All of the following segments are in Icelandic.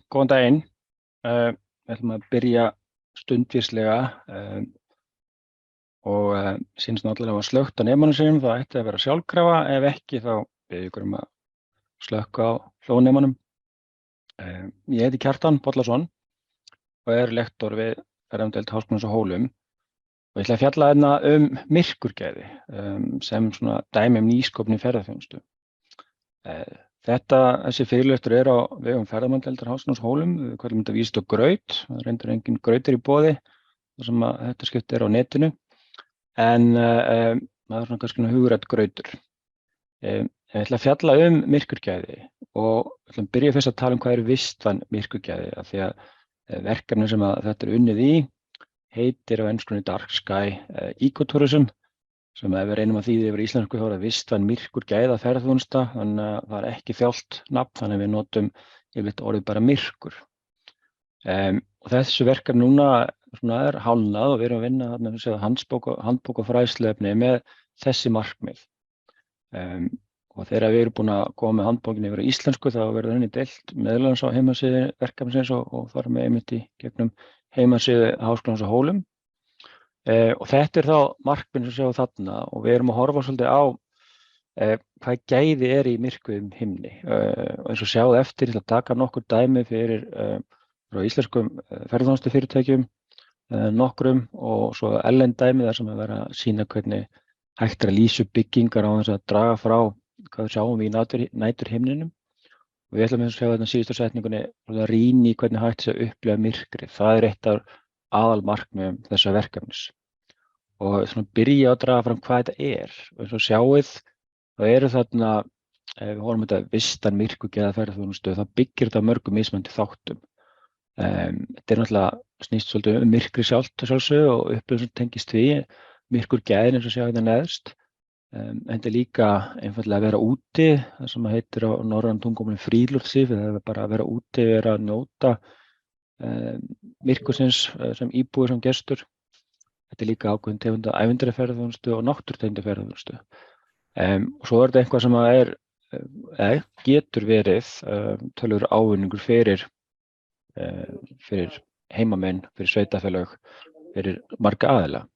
Góðan daginn. Við ætlum að byrja stundvíslega og sýnist náttúrulega að slökkt á nemanum sínum, það ætti að vera sjálfkrafa, ef ekki þá biðjum við ykkur um að slökkva á hljóðnemanum. Ég heiti Kjartan Bollason og er lektor við ferðamdeild Háskólans á Hólum og ég ætla að fjalla hérna myrkurgæði sem svona dæmi nýsköpun í ferðaþjónustu. Þessi fyrirlestur er á vegum ferðamannadeildar Háskólans á Hólum, við kallum þetta vísindi og graut, það reyndar engin grautur í boði þar sem þetta skipti er á netinu, en maður er svona kannski hugrænt grautur. Ég ætla að fjalla myrkurgæði og ég ætla að byrja fyrst að tala hvað eru vistvæn myrkurgæði, af því að verkefni sem þetta er unnið í heitir á enskunni Dark Sky Ecotourism, sem ef við reynum að þýða yfir íslensku þá er það vistvæn myrkurgæða ferðaþjónusta, þannig að það er ekki þjált nafn, þannig að við notum yfirleitt orðið bara myrkur. Og þessu verkefni núna er hálfnað og við erum að vinna þarna handbók og fræðsluefni með þessi markmið. Og þegar við erum búin að koma með handbókinni yfir á íslensku þá verður henni deilt meðlans á heimasíðu verkefnisins og þar með einmitt í gegnum heimasíðu Háskólans á Hólum. Og þetta er þá markmið sem sjá þarna og við erum að horfa svolítið á hvað gæði er í myrkvuðum himni. Og eins og sjáðu eftir, ég ætla að taka nokkur dæmi fyrir frá íslenskum ferðaþjónustufyrirtækjum, nokkrum og svo erlend dæmi þar sem vera að sýna hvernig hægt er að lýsa upp byggingar á þess að draga frá hvað við sjáum í næturhimninum. Og við ætlum að sjá þetta síðustu setningunni að rýna í hvernig hægt sé að upplifa myrkrið. Það er eitt af aðalmarkmiðum þessa verkefnis. Og svona byrja að draga fram hvað þetta er. Og eins og sjáið, þá eru þarna, við horfum þetta vistvæn myrkurgæða ferðaþjónustu, þá byggir þetta mörgum mismunandi þáttum. Þetta er náttúrulega snýst svolítið myrkri sjálfsögðu og upplifun sem tengist því myrkurgæðin eins og sjáið þetta neðst. Þetta er líka einfaldlega að vera úti, það sem heitir á norrænu tungumáli fríluftsliv, það er bara að vera úti, vera að njóta myrkursins sem íbúi sem gestur. Þetta er líka ákveðin tegund af ævintýraferðaþjónustu og náttúrutengdri ferðaþjónustu. Og svo er þetta eitthvað sem getur verið töluverður ávinningur fyrir heimamenn, fyrir sveitarfélög, fyrir marga aðila.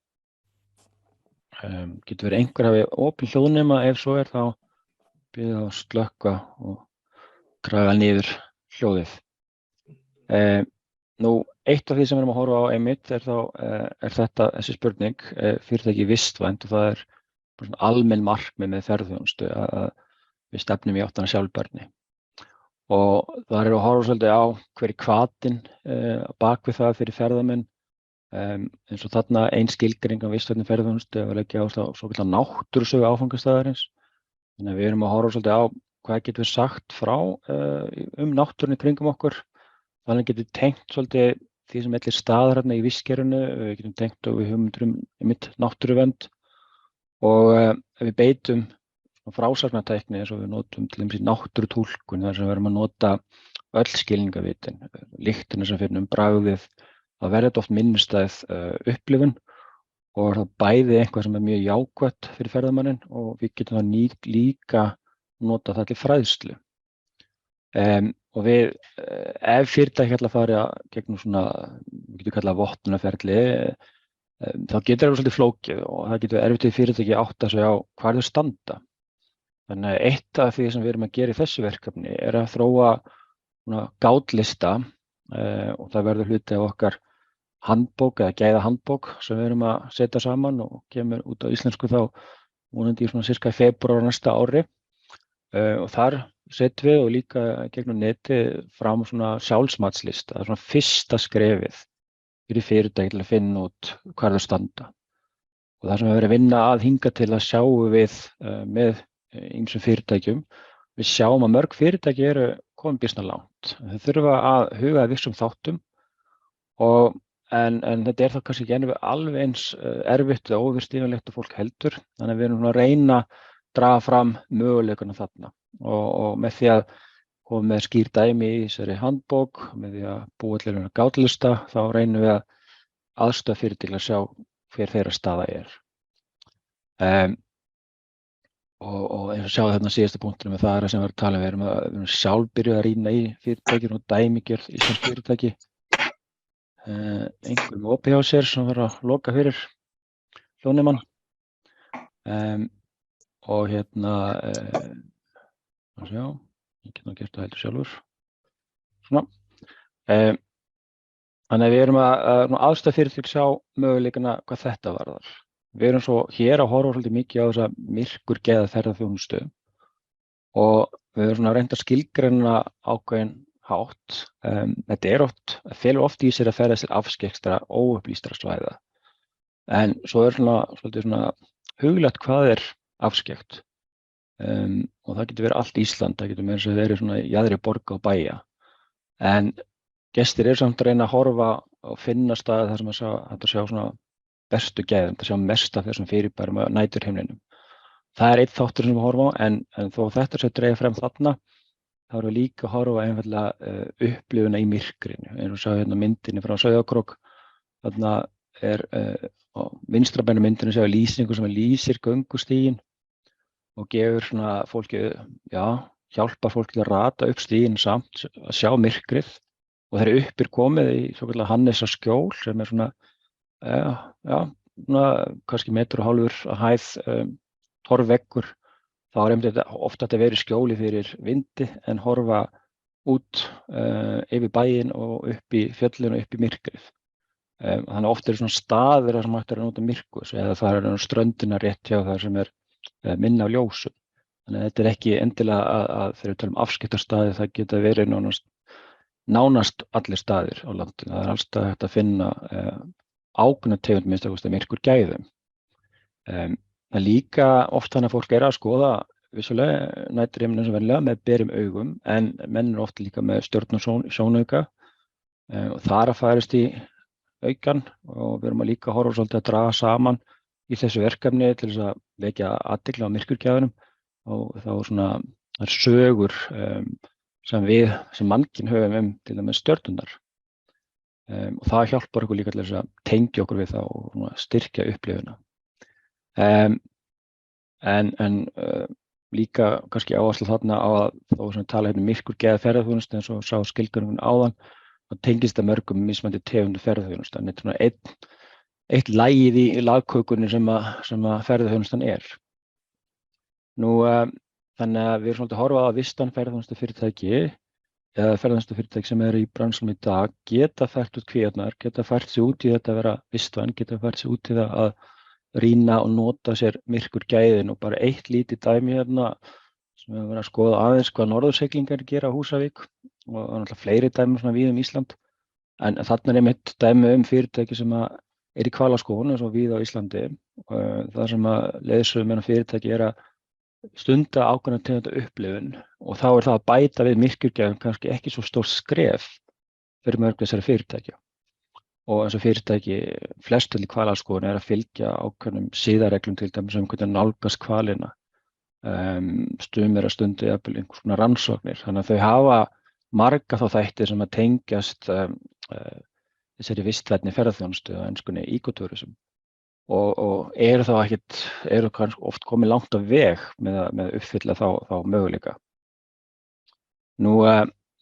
Getur verið einhver hafi opin hljóðnema, ef svo er þá byrja að slökkva og draga niður hljóðið. Nú, eitt af því sem við erum að horfa á einmitt er þessi spurning, fyrirtæki vistvænt, og það er almenn markmið með ferðaþjónustu að við stefnum í áttina sjálfbærni. Og það er að horfa svolítið á hver hvatinn bak við það fyrir ferðamenn, eins og þarna ein skilgreining á vistvænni ferðaþjónustu að leggja á svokallaða náttúrusögu áfangastaðarins. Þannig að við erum að horfa svolítið á hvað getum við sagt frá náttúrunni kringum okkur. Þannig getum við tengt svolítið því sem allir staðar hérna í vistkerfinu, við getum tengt og við hugmyndir einmitt náttúruvernd og ef við beitum frásagnartækni eins og við notum til dæmis í náttúrutúlkun þar sem við erum að nota öll skilningarvitin, lyktina sem fyrir bragðið, þá verður þetta oft minnisstæð upplifun og þá bæði eitthvað sem er mjög jákvætt fyrir ferðamanninn og við getum það líka nota það til fræðslu. Og við, ef fyrirtæki ætla að fara gegnum svona, við getum kallað vottunarferli, þá getur það svolítið flókið og það getur erfitt fyrir fyrirtæki að átta sig á hvar þau standa. Þannig að eitt af því sem við erum að gera í þessu verkefni er að þróa gátlista og það verður hluti af okkar handbók eða gæðahandbók sem við erum að setja saman og kemur út á íslensku þá vonandi í svona sirka febrúar næsta ári. Og þar setjum við og líka gegnum neti fram svona sjálfsmatslista, það er svona fyrsta skrefið fyrir fyrirtæki til að finna út hvar þau standa. Og það sem við verðum að vinna að hinga til að sjáum við með ýmsum fyrirtækjum, við sjáum að mörg fyrirtæki eru komin býsna langt. Þau þurfa að huga að vissum þáttum en þetta er þá kannski ekki alveg eins erfitt og óyfirstíganlegt og fólk heldur, þannig að við erum að reyna draga fram möguleikana þarna og með því að koma með skýr dæmi í þessari handbók, með því að búa allir gátlista, þá reynum við að aðstoða fyrirtæki að sjá hver þeirra staða er. og eins og sjáðu þarna síðasta punktunum með það er það sem við erum að tala um, við erum sjálf byrjuð að rýna í fyrirtækjum og dæmigerð íslensk fyrirtæki. Einhver með opið hjá sér sem var að loka fyrir hljóðnemann. Og hérna, sjá, ég get nú gert það heldur sjálfur. Svona. Þannig að við erum að aðstæða fyrirtæki sjá möguleikana hvað þetta varðar. Við erum svo hér að horfa svolítið mikið á þessa myrkurgæða ferðaþjónustu og við erum svona reynt að skilgreina ákveðinn hátt. Þetta felur oft í sér að ferðast til afskekkstra, óupplýstra svæða. En svo svolítið svona huglægt hvað afskekkt. Og það getur verið allt Ísland, það getur meira að verið svona í jaðri borga og bæja. En gestir samt að reyna að horfa og finna staði þar sem að sjá svona bestu gæðum, að sjá mest af þessum fyrirbærum á næturhimninum. Það einn þáttur sem við horfa á, en þó þetta sé dregið frem þarna, þá erum við líka að horfa einfaldlega upplifuna í myrkrinu. Eins og sjá hérna myndinni frá Sauðárkrók, þarna á vinstra beinu myndinni séu lýsingu sem lýsir göngustíginn og gefur svona fólki, hjálpar fólki að rata upp stíginn samt að sjá myrkrið og þeir upp komið í svokallaða Hannesarskjól sem svona, kannski 1,5 metra að hæð, torfveggur. Þá einmitt oft að vera í skjóli fyrir vindi en horfa út yfir bæinn og upp í fjöllin og upp í myrkrið. Þannig oft svona staðir þar sem hægt að nota myrkus eða það ströndina rétt hjá þar sem minna á ljósum. Þannig að þetta ekki endilega að þegar við tölum afskiptastaði, það geta verið nánast allir staðir á landinu. Það alls staðar hægt að finna ákveðna tegund minnst að myrkurgæðum. Það líka oft þannig að fólk að skoða vissulega næturhimninn sem venjulega með berum augum en menn oft líka með stjörnu sjónauka og þar að færist í aukan og við erum að líka horfa svolítið að draga saman í þessu verkefni til þess að vekja athygli á myrkurgæðunum og þá svona sögur sem við sem mannkyn höfum til dæmis stjörnurnar. Og það hjálpar okkur líka til þess að tengja okkur við það og styrkja upplifuna. En líka kannski áhersla þarna á að þó sem tala hérna myrkurgæða ferðaþjónustu eins og sá skilgreiningin áðan, þá tengist það mörgum mismunandi tegundum ferðaþjónustu. En þetta eitt lagið í lagkökunni sem að ferðaþjónustan Þannig að við erum svolítið að horfa á að vistan ferðaþjónustufyrirtæki eða ferðaþjónustufyrirtæki sem í bransanum í dag geta fært út kvíarnar, geta fært sig út í þetta að vera vistvæn, geta fært sig út í það að rýna og nota sér myrkurgæðin og bara eitt lítið dæmi hérna sem við verðum að skoða aðeins hvað norðursiglingar gera á Húsavík og náttúrulega fleiri dæmi svona víða Ísland. En þarna einmitt dæmi fyrirtæki sem í hvalaskoðun eins og víða á Íslandi. Það sem að leiðsögumenn fyrirtæki að stunda ákveðna tegunda upplifun og þá það að bæta við myrkurgæðum kannski ekki svo stórt skref fyrir mörg þessari fyrirtækja. Og eins og fyrirtæki flestöll í hvalaskoðun að fylgja ákveðnum siðareglum til dæmis hvernig nálgast hvalina. Stumir að stundu jafnvel einhvers konar rannsóknir. Þannig að þau hafa marga þá þætti sem að tengjast þessari vistvænni ferðaþjónustu á enskunni ecotourism. Og eru kannski oft komið langt á veg með að uppfylla þá möguleika.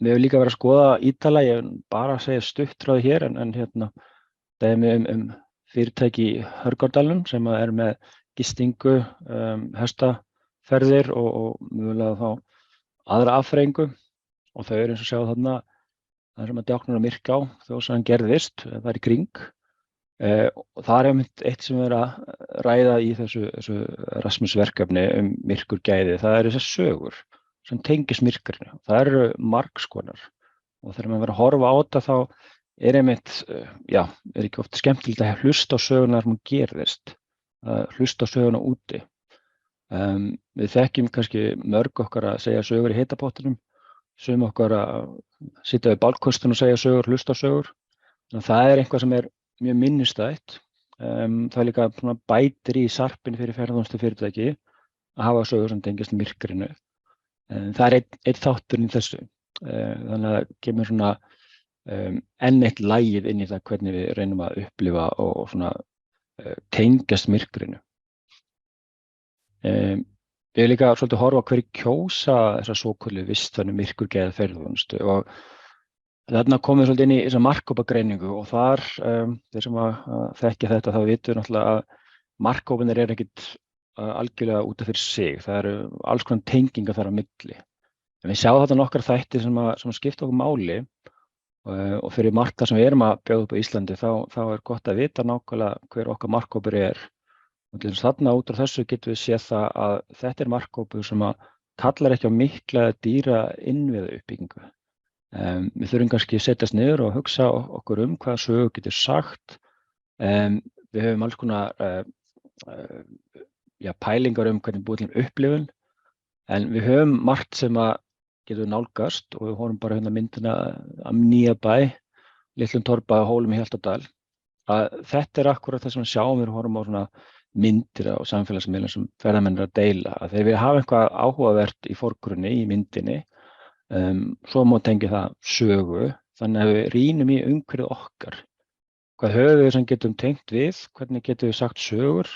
Við höfum líka verið að skoða ítarlega, ég bara að segja stutt frá því hér, en hérna dæmi fyrirtæki í Hörgárdalnum sem með gistingu, hestaferðir og mögulega þá aðra afþreyingu og þau eins og sjá þarna það sem að Djáknar á Myrká, þjóðsagan gerðist, það í kring. Og það eitt sem við að ræða í þessu Erasmus-verkefni myrkurgæði, það þessar sögur sem tengist myrkrinu. Það eru margs konar og þegar maður verður að horfa á þetta þá einmitt, ekki oft skemmtilegt að hlusta á söguna þar sem hún gerðist, hlusta á söguna úti. Við þekkjum kannski mörg okkar að segja sögur í hitapottinum, sum okkar að sitja við bálköstun og segja sögur, hlusta á sögur. Þannig að það eitthvað sem mjög minnistætt. Það líka bætir í sarpinn fyrir ferðaþjónustufyrirtæki að hafa sögur sem tengist myrkrinu. Það einn þátturinn í þessu. Þannig að það kemur enn eitt lagið inn í það hvernig við reynum að upplifa og tengjast myrkrinu. Ég vil líka svolítið horfa á hverju kjósa þessa svokölluðu vistvænu myrkurgæða ferðaþjónustu og þarna komum við svolítið inn í þessa markhópagreiningu og þar, þeir sem þekkja þetta, þá vitum við náttúrulega að markhóparnir eru ekkert algjörlega út af fyrir sig. Það eru alls konar tengingar þar á milli. En við sjáum þetta nokkrar þætti sem skipta okkur máli og fyrir margt það sem við erum að bjóða upp á Íslandi, þá er gott að vita nákvæmlega hver okkar markhópur er. Og til þess þarna út af þessu getum við séð það að þetta er markhópur sem kallar ekki á mikla dýra innviðauppbyggingu. Við þurfum kannski að setjast niður og hugsa okkur hvað sögu getur sagt. Við höfum alls konar pælingar hvernig búið til upplifun, en við höfum margt sem getur nálgast og við horfum bara hérna myndina af Nýja bæ, litlum torpa á Hólum í Hjaltadal. Þetta er akkurat það sem við sjáum, við horfum á svona myndir á samfélagsmiðlum sem ferðamenn eru að deila, að þeir vilja hafa eitthvað áhugavert í forgrunni í myndinni. Svo má tengja það sögu, þannig að við rýnum í umhverfið okkar. Hvað höfum við sem getum tengt við, hvernig getum við sagt sögur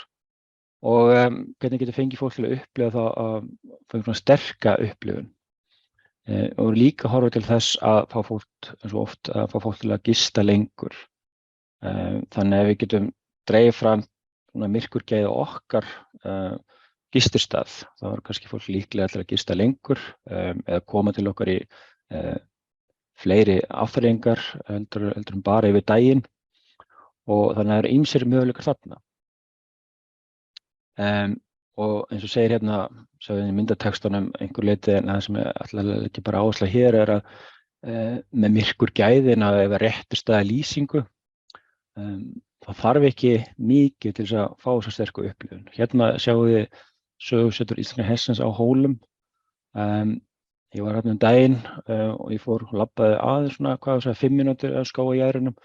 og hvernig getum við fengið fólk til að upplifa það að fá svona sterka upplifun. Og líka horfa til þess að fá fólk, eins og oft, að fá fólk til að gista lengur. Þannig að við getum dregið fram myrkurgæði okkar gistirstað, þá er kannski fólk líklega til að gista lengur eða koma til okkar í fleiri afþreyingar heldur en bara yfir daginn og þannig að það eru ýmsir möguleikar þarna. Og eins og segir hérna, sagði í myndatextunum einhver leyti, en það sem ég ætla að leggja bara áherslu hér er að með myrkurgæðin að ef réttur staða lýsingu, það þarf ekki mikið til þess að fá þessa sterku upplifun. Hérna sjáum við sögusetur Íslenska hestsins á Hólum. Ég var hérna daginn og ég fór og labbaði aðeins svona, 5 mínútur á skógajaðrinum.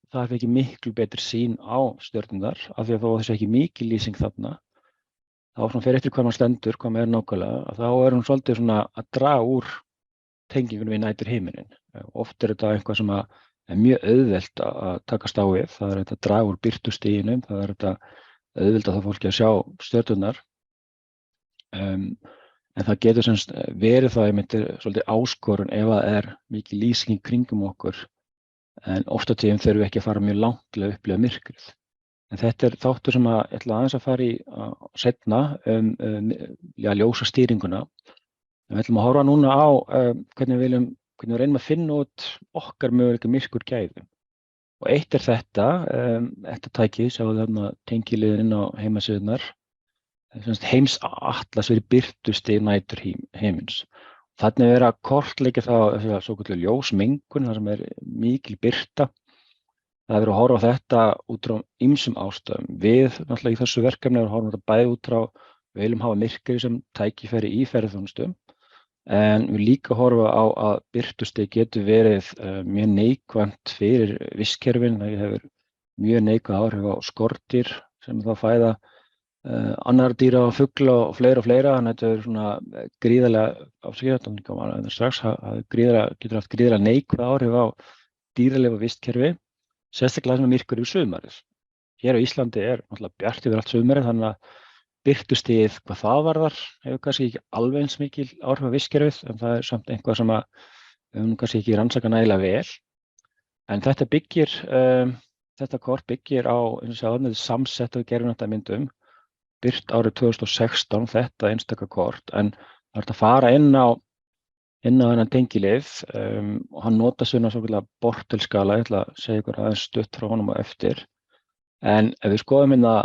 Það er ekki miklu betri sýn á stjörnurnar, af því að þó þessi ekki mikil lýsing þarna. Þá fyrir eftir hvað maður stendur, hvað maður nákvæmlega, þá er hún svolítið svona að draga úr tengingunum við næturhimininn. Oft er þetta eitthvað sem er mjög auðvelt að takast á við. Það er þetta að draga úr birtustíginum, það er þetta auðvelt að það fólki að sjá stjörnurnar. En það getur semst verið það einmitt svolítið áskorun ef það er mikið lýsing kringum okkur. En oft á tíðum þurfum við ekki að fara mjög langt til að upplifa myrkrið. En þetta er þáttur sem ég ætla aðeins að fara í seinna ljósastýringuna. Við ætlum að horfa núna á hvernig við reynum að finna út okkar möguleika myrkurgæðum. Og eitt er þetta tæki, sjáum við þarna tengiliðin inn á heimasíðurnar. Heimsatlas fyrir birtustig næturhimins. Þarna er verið að kortleggja það svokölluð ljósmengun, þar sem er mikil birta. Það er verið að horfa á þetta út frá ýmsum ástæðum. Við náttúrulega í þessu verkefni erum að horfa á þetta bæði út frá, við viljum hafa myrkrið sem tækifæri í ferðaþjónustu, en við líka horfa á að birtustig getur verið mjög neikvænt fyrir vistkerfin. Það hefur mjög neikvæð áhrif á skordýr sem þá fæða annar dýra og fugla og fleira, þannig að þetta er svona gríðarlega getur haft gríðarlega neikvæð áhrif á dýraleg og vistkerfi. Sérstaklega sem myrkur yfir sumarið. Hér á Íslandi er náttúrulega bjart yfir allt sumarið, þannig að birtustigið hvað það varðar hefur kannski ekki alveg eins mikil áhrif á vistkerfið, en það er samt eitthvað sem við höfum kannski ekki rannsakað nægilega vel. En þetta kort byggir á samsett af gervihnattamyndum, birt árið 2016, þetta einstaka kort, en það er að fara inn á þennan tengilið og hann nota svona svokallaða Bortel-skala. Ég ætla að segja ykkur aðeins stutt frá honum á eftir. En ef við skoðum hérna,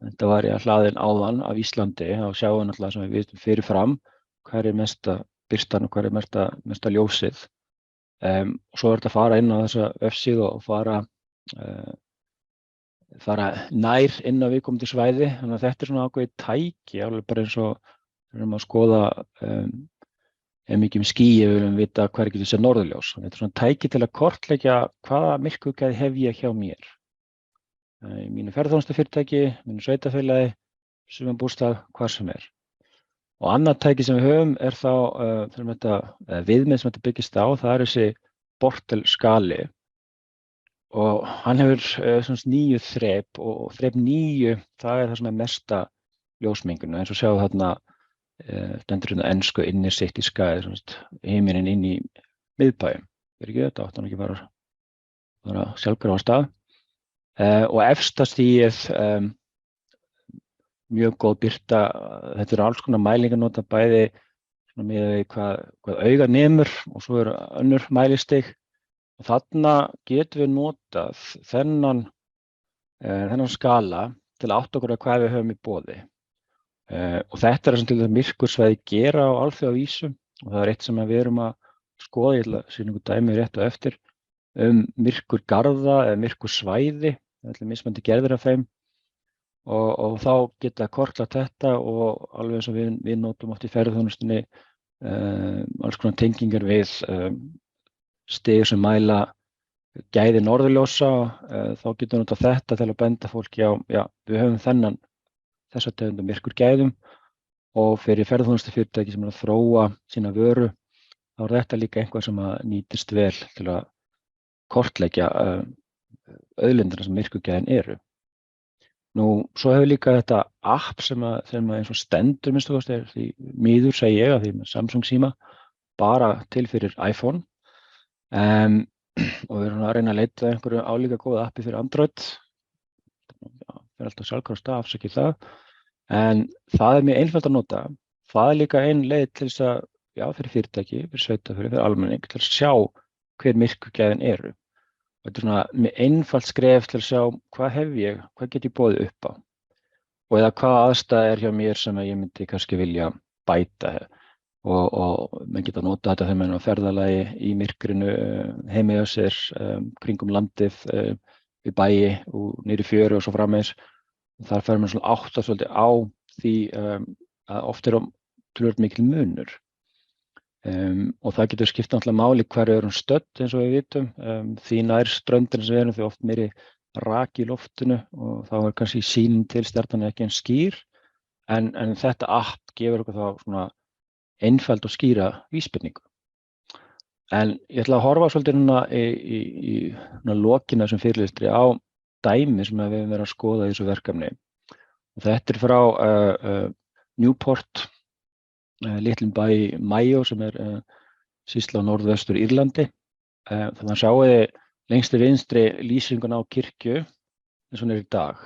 þetta var ég hlaðinn áðan af Íslandi, þá sjáum við náttúrulega sem við vitum fyrirfram hver er mesta birtan og hver er mesta ljósið. Og svo er þetta að fara inn á þessa vefsíðu og fara nær inn á viðkomandi svæði. Þannig að þetta er svona ákveðið tæki, alveg bara eins og við erum að skoða mikið skýi, við viljum vita hver getur séð norðurljós. Þetta er svona tæki til að kortleggja hvaða myrkurgæði hef ég hjá mér. Í mínu ferðaþjónustufyrirtæki, mínu sveitarfélagi, sumarbústað, hvar sem er. Og annað tæki sem við höfum er þá viðmið sem þetta byggist á, það er þessi Bortel-skali. Og hann hefur 9 þrep og þrep 9, það er það sem er mesta ljósmengun. Eins og sjáum þarna stendur hérna ensku inner city sky, heimurinn inn í miðbæjum. Ekki þetta, átti hann ekki bara sjálfkrafa stað. Og efsta stigið, mjög góð birta, þetta alls konar mælingar nota bæði með hvað auga nemur og svo önnur mælistig. Og þarna getum við notað þennan skala til að átta okkur að hvað við höfum í boði. Og þetta sem til þess að myrkursvæði gera á alþjóðavísu og það eitt sem við erum að skoða, ég ætla að sýna ykkur dæmi rétt og eftir, myrkurgarða eða myrkursvæði, það er mismunandi gerðir af þeim og þá geta kortlagt þetta og alveg eins og við notum oft í ferðaþjónustunni alls konar tengingar við stig sem mæla gæði norðurljósa, þá getum við notað þetta til að benda fólki á, við höfum þessa tegund af myrkurgæðum og fyrir ferðaþjónustufyrirtæki sem að þróa sína vöru, þá þetta líka eitthvað sem að nýtist vel til að kortleggja auðlindina sem myrkurgæðin eru. Nú, svo hefur líka þetta app sem eins og stendur minnst þú veist, því miður segi ég að því með Samsung síma, bara til fyrir iPhone. Og við erum að reyna að leita einhverju álíka góða appi fyrir Android. Það alltaf sjálfkrafa stað, afsakið það. En það mjög einfalt að nota. Það líka ein leið til þess að, fyrir fyrirtæki, fyrir sveitafélag, fyrir almenning, til að sjá hver myrkurgæðin eru. Þetta svona með einfalt skref til að sjá hvað get ég boðið upp á. Og eða hvaða aðstæða hjá mér sem ég myndi kannski vilja bæta. Og menn geta nota þetta þegar menn á ferðalagi í myrkrinu, heima hjá sér, kringum landið, við bæi og niður í fjöru og svo framvegis. Þar fer mann svona átta svolítið á því að oft töluvert mikil munur. Og það getur skipt náttúrulega máli hvar við erum stödd eins og við vitum. Því nær ströndina sem við erum því oft meiri rak í loftinu og þá kannski sýnin til stjarnanna ekki eins skýr. En þetta app gefur okkur þá svona einfald og skýra vísbendingu. En ég ætla að horfa svolítið núna í lokina sem fyrirlestri á dæmi sem við höfum verið að skoða í þessu verkefni. Og þetta frá Newport, litlum bæ Mayo sem sýsla á norðvestur Írlandi. Þannig að sjáu þið lengst til vinstri lýsingun á kirkju eins og hún í dag.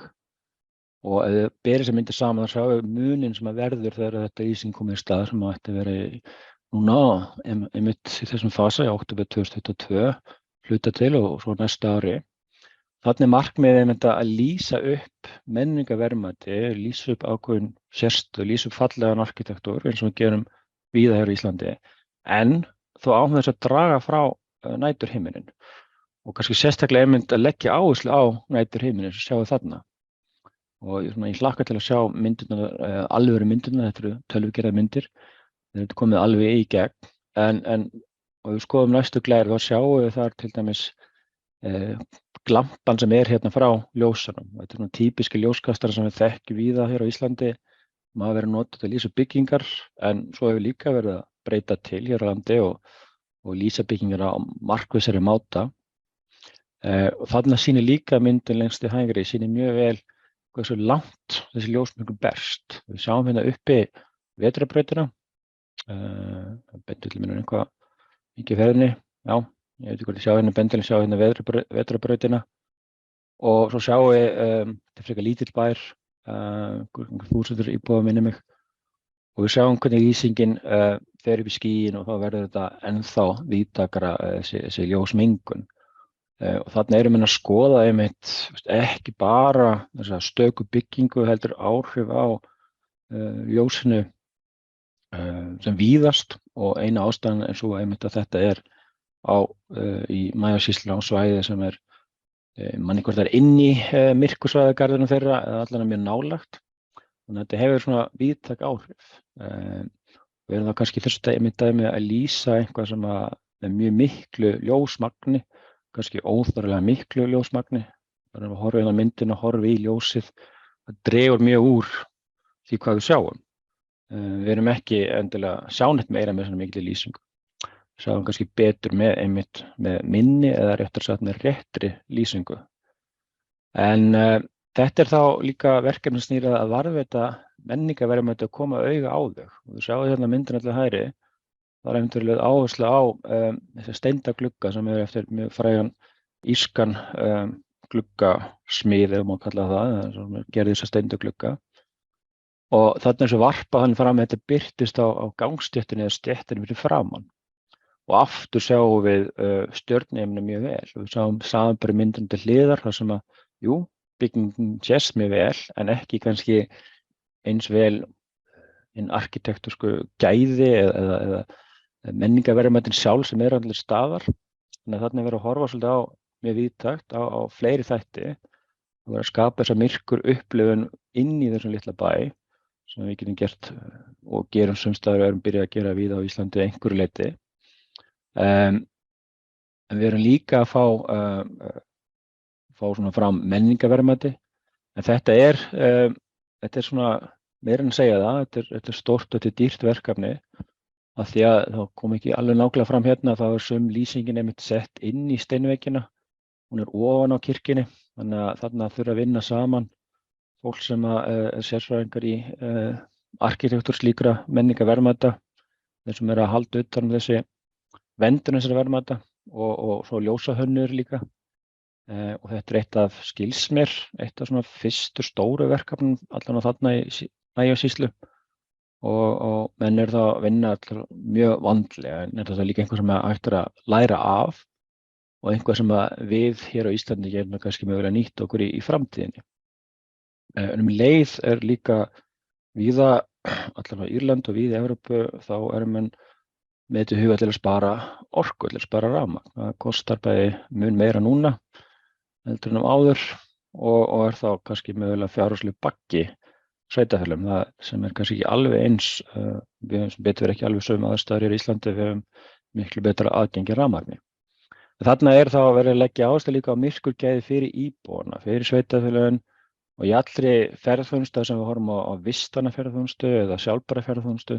Og ef þið berið þessar myndir saman þá sjáu munin sem verður þegar þetta lýsing komið í stað sem ætti að vera núna einmitt í þessum fasa í október 2022 hluta til og svo næsta ári. Þannig markmiðið að lýsa upp menningarverðmæti, lýsa upp ákveðin sérstöðu, lýsa upp fallegan arkitektúr eins og við gerum víða hér í Íslandi, en þó án þess að draga frá næturhimininn. Og kannski sérstaklega að leggja áherslu á næturhimininn sem sjáum þarna. Og ég hlakka til að sjá myndirnar, alvöru myndirnar, þetta eru tölvugerðar myndir, þetta er komið alveg í gegn, en og við skoðum næstu glæri þá sjáum við þar til dæmis glampan sem hérna frá ljósanum. Þetta er típiski ljóskastara sem við þekkjum víða hér á Íslandi. Maður verið notað til að lýsa byggingar, en svo hefur líka verið að breyta til hér á landi og lýsa byggingar á markvissari máta. Og þarna sýnir líka myndin lengst til hægri, sýnir mjög vel hversu langt þessi ljósmengun berst. Við sjáum hérna uppi vetrarbrautina, bendillinn minn eitthvað mikið ferðinni, ég veit ekki hvort ég sjá hérna bendillinn, sjá hérna vetrarbrautina og svo sjáum við, þetta er frekar lítill bær, 1000 íbúa minni mig og við sjáum hvernig lýsingin fer upp í skýin og þá verður þetta ennþá víðtækara þessi ljósmengun. Og þarna erum við að skoða einmitt ekki bara þessa stöku byggingu heldur áhrif á ljósinu sem víðast og eina ástæðan er svo einmitt að þetta í Mayo-sýslunni á svæði sem manni hvort það inn í myrkursvæðagarðinum þeirra eða allan mjög nálægt. Þannig að þetta hefur svona víðtæk áhrif. Við erum þá kannski fyrst dæmi að lýsa eitthvað sem er mjög miklu ljósmagni, kannski óþarflega miklu ljósmagni. Það er að horfa inn á myndina og horfa í ljósið. Það dregur mjög úr því hvað við sjáum. Við erum ekki endilega sjá neitt meira með svona mikilli lýsingu. Við sjáum kannski betur með minni eða réttar sagt með réttri lýsingu. En þetta þá líka verkefni snýrað að varðveita menningarverðmæti að koma auga á þau. Og þú sjáu hérna myndin allir hægri, það er einhverjulega áherslu á þessi steindaglugga sem eftir mjög frægan írskan gluggasmið, ef má kalla það, sem gerði þessa steindaglugga. Og þarna eins og varpa hann fram, þetta birtist á gangstéttinni eða stéttinni fyrir framan. Og aftur sjáum við stjörnuhimnuna mjög vel. Við sjáum samanburð myndin til hliðar, þar sem að, jú, byggingin sést mjög vel, en ekki kannski eins vel arkitektórsku gæði eða menningarverðmætin sjálf sem allir staðar. Þannig að þarna er verið að horfa svolítið á mjög víðtækt á fleiri þætti og verið að skapa þessa myrkur upplifun inn í þessum litla bæ sem við getum gert og gerum sums staðar og erum byrjað að gera víða á Íslandi einhverju leyti. En við erum líka að fá svona fram menningarverðmæti, en þetta er svona meira en að segja það, þetta er stórt og þetta er dýrt verkefni, af því að þá kom ekki alveg nákvæmlega fram hérna, þá er sum lýsingin einmitt sett inn í steinveggina, hún er ofan á kirkjunni, þannig að þarna þurfa að vinna saman fólk sem er sérfræðingar í arkitektúr slíkra menningarverðmæta, þeir sem eru að halda utan þessi verndun þessara verðmæta og svo ljósahönnur líka. Og þetta er eitt af skilsmér, eitt af svona fyrstu stóru verkefnum allan á þarna í Snæfellssýslu og menn eru þá að vinna mjög vandlega, en þetta er líka einhver sem hægt er að læra af og einhver sem við hér á Íslandi getum kannski mögulega nýtt okkur í framtíðinni. En leið er líka víða, allavega Írland og víða í Evrópu, þá menn með þetta huga til að spara orku, til að spara rafmagn. Það kostar bæði mun meira núna heldur en áður og er þá kannski mögulega fjárhagslegur baggi sveitarfélögum, það sem er kannski ekki alveg eins, við sem betur ekki alveg sömu aðstæður hér í Íslandi, við höfum miklu betra aðgengi rafmagni. Þarna er þá verið að leggja áherslu líka á myrkurgæði fyrir íbúana, fyrir sveitarfélögin og í allri ferðaþjónustu sem við horfum á vistvæna ferðaþjónustu eða sjálfbæra ferðaþjónustu,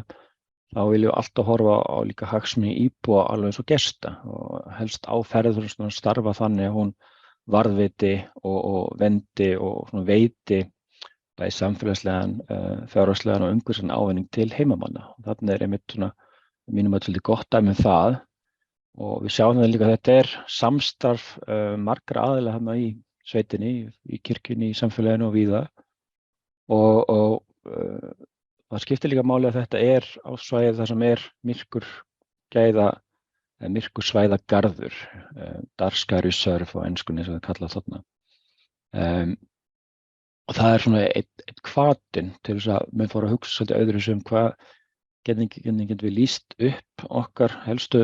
þá viljum við alltaf horfa á líka hagsmuni íbúa alveg eins og gesta og helst á ferðaþjónustuna starfa þannig að hún varðveiti og vendi og svona veiti bæði samfélagslegan, fjárhagslegan og umhverfislegan ávinning til heimamanna. Þarna er einmitt svona mínum að svolítið gott dæmi um það og við sjáum það líka að þetta er samstarf margra aðila þarna í sveitinni, í kirkjunni, í samfélaginu og víða og það skiptir líka máli að þetta er á svæði þar sem er myrkursvæðagarður, dark sky reserve á enskunni sem það kallað þarna. Og það er svona eitt hvatinn til þess að menn fóru að hugsa svolítið öðruvísi hvernig getum við lýst upp okkar helstu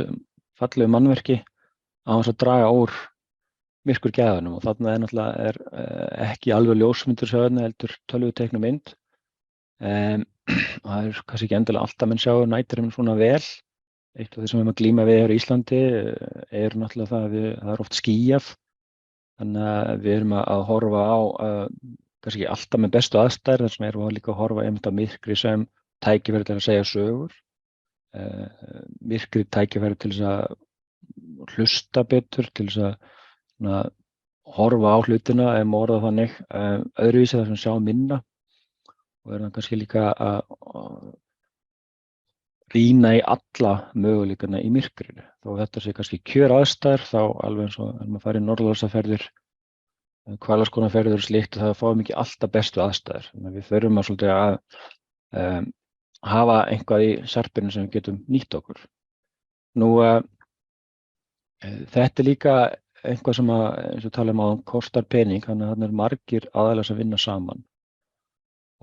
fallegu mannverki á þess að draga úr myrkurgæðunum og þarna náttúrulega ekki alveg ljósmyndur sjáðna heldur tölvuteikna mynd. Það er kannski ekki endilega alltaf menn sjá næturhiminn svona vel. Eitt af því sem við erum að glíma við hér í Íslandi er náttúrulega það að það er oft skýjað. Þannig að við erum að horfa á kannski ekki alltaf með bestu aðstæður, þar sem erum við líka að horfa einmitt á myrkri sem tækifæri til að segja sögur, myrkri tækifæri til þess að hlusta betur, til þess að horfa á hlutina ef má orða þannig, öðruvísi þar sem sjá minna og erum kannski líka að rýna í alla möguleikana í myrkrinu. Þó þetta sé kannski kjöraðstæður, þá alveg eins og maður fari í norðurljósaferðir, hvalaskoðunarferðir og slíkt, það fáum ekki alltaf bestu aðstæður. Þannig að við þurfum svolítið að hafa eitthvað í sarpinu sem við getum nýtt okkur. Nú, þetta er líka eitthvað sem eins og tala um kostar pening, þannig að þarna margir aðilar sem vinna saman.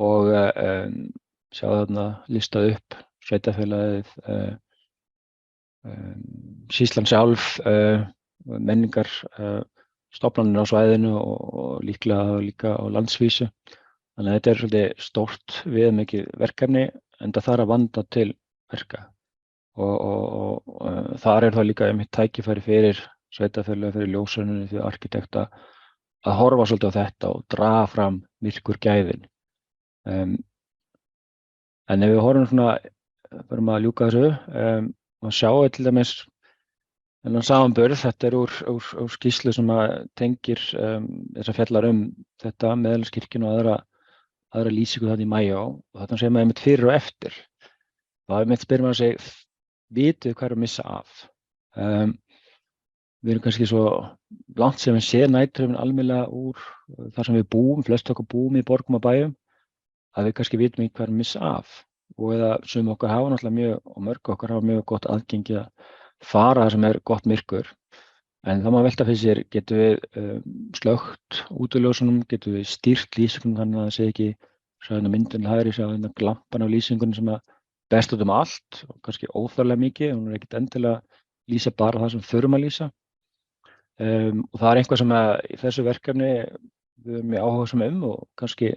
Og sjá þarna listað upp sveitarfélagið, sýslan sjálf, menningar, stofnanir á svæðinu og líka á landsvísu. Þannig að þetta er svolítið stórt viðamikið verkefni en það þarf að vanda til verka. Og þar er þá líka einmitt tækifæri fyrir sveitarfélög, fyrir ljósahönnun, fyrir arkitekta að horfa svolítið á þetta og draga fram myrkurgæðin. En ef við horfum svona, verðum að ljúka þessu og sjá til dæmis þennan samanburð, þetta er úr skýrslu sem tengir þess að fjallar þetta Meðalskirkjuna og aðra aðra lýsingu þarna í Mæjó og þarna segir maður einmitt fyrir og eftir. Þá einmitt spyr maður sig, vitið hvað er að missa af? Við erum kannski svo langt sem við séð næturhöfn almennilega úr þar sem við búum, flest okkar búum í borgum og bæjum, að við kannski vitum ekki hvað er að missa af. Og eða sum okkar hafa náttúrulega mjög, og mörg okkar hafa mjög gott aðgengi að fara þar sem er gott myrkur. En þá má velta fyrir sér, getum við slökkt útiljósunum, getum við stýrt lýsingunum þannig að það sé ekki sjá myndin hægri, sjá glampan af lýsingunum sem að best út allt og kannski óþarflega mikið, hún er ekkert endilega lýsa bara það sem þurfum að lýsa. Og það er eitthvað sem í þessu verkefni við erum mjög áhugasöm og kannski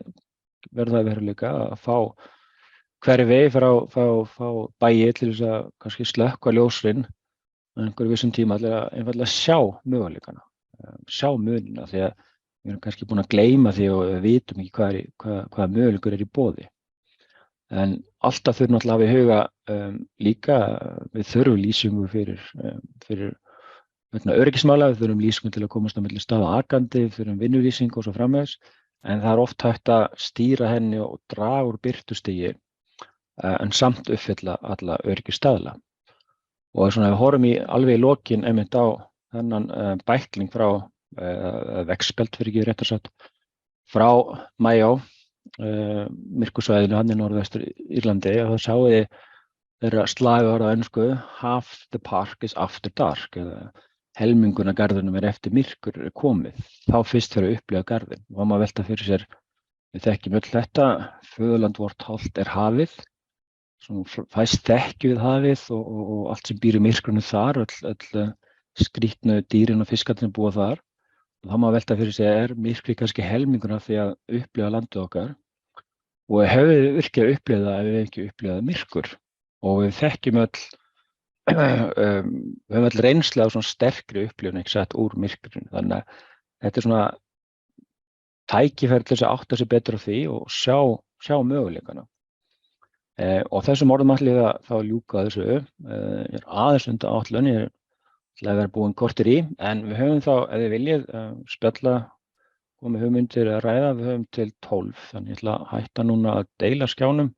verður það veruleika að fá hverju vegi fá bæi til þess að kannski slökkva ljósrin á einhverju vissum tíma allir að einfaldlega sjá möguleikana, sjá munina því að við erum kannski búin að gleyma því og við vitum ekki hvaða möguleikur er í boði. En alltaf þurfum náttúrulega að hafa í huga líka við þurfum lýsingu fyrir vegna öryggismála, við þurfum lýsingu til að komast á milli staða akandi, við þurfum vinnulýsingu og svo framvegis, en það er oft hægt að stýra henni og draga úr birtustigi en samt uppfylla alla öryggisstaðla. Og svona ef við horfum alveg í lokin einmitt á þennan bækling frá veggspjald fyrir ekki réttar sagt frá Mæjó, myrkursvæðinu hann í norðvestur Írlandi og þá sjáum við þeirra slagorð á ensku half the park is after dark eða helminguna garðinum er eftir myrkur er komið, þá fyrst fyrir að upplifa garðin og maður velta fyrir sér við þekkjum öll þetta, föðurland vort hálft er hafið svona fæst þekki við hafið og allt sem býr í myrkrunu þar öll skrýtnu dýrin og fiskarnir búa þar og þá maður velta fyrir sér myrkri kannski helminguna því að upplifa landið okkar og hefur við virkið að upplifa það ef við ekki upplifað myrkur og við þekkjum öll við höfum öll reynslu af svona sterkri upplifun ekki sett úr myrkurinn þannig að þetta er svona tækifæri til þess að átta sig betur á því og sjá möguleikana og þessum orðum ætla ég þá ljúka þessu ég er aðeins undir áætlun ég ætla að vera búin korter í en við höfum þá ef þið viljið spjalla komið hugmyndir að ræða við höfum til 12 þannig ég ætla að hætta núna að deila skjánum